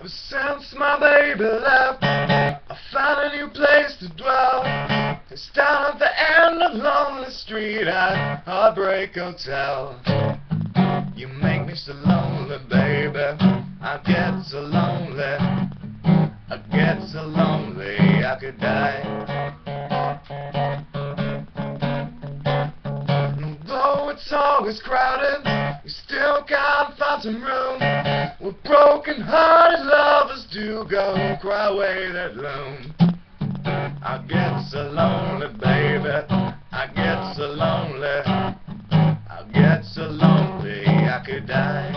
Since my baby left, I found a new place to dwell. It's down at the end of Lonely Street at Heartbreak Hotel. You make me so lonely, baby. I get so lonely. I get so lonely I could die. And although it's always crowded, we still can't find some room where broken-hearted lovers do go cry away that loom. I get so lonely, baby. I get so lonely. I get so lonely I could die.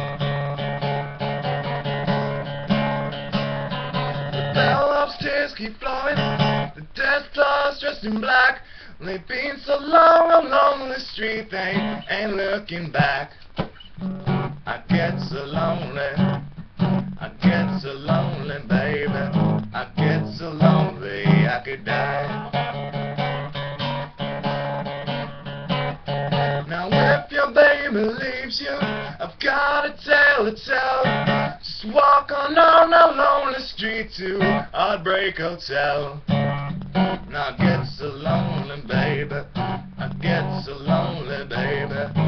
The bell upstairs keep blowing. The dead flowers dressed in black. They've been so long on Lonely Street, they ain't looking back. I get so lonely. I get so lonely, baby. I get so lonely I could die. Now if your baby leaves you, I've got a tale to tell. Just walk on down a lonely street to Heartbreak Hotel. Now I get so lonely, baby. I get so lonely, baby.